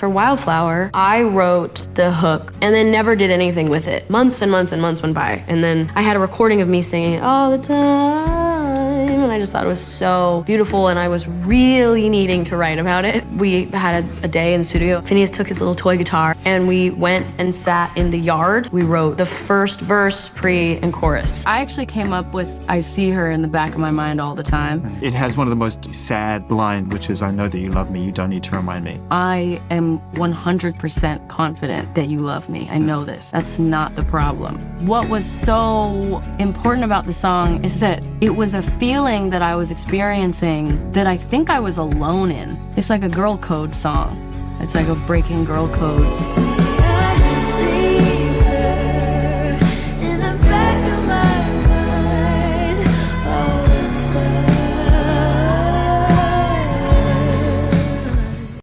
For Wildflower, I wrote the hook and then never did anything with it. Months and months and months went by. And then I had a recording of me singing it all the time. And I just thought it was so beautiful and I was really needing to write about it. We had a day in the studio. Phineas took his little toy guitar and we went and sat in the yard. We wrote the first verse, pre, and chorus. I actually came up with I see her in the back of my mind all the time. It has one of the most sad lines, which is, I know that you love me, you don't need to remind me. I am 100% confident that you love me. I know this. That's not the problem. What was so important about the song is that it was a feeling that I was experiencing that I think I was alone in. It's like a girl code song. It's like a breaking girl code.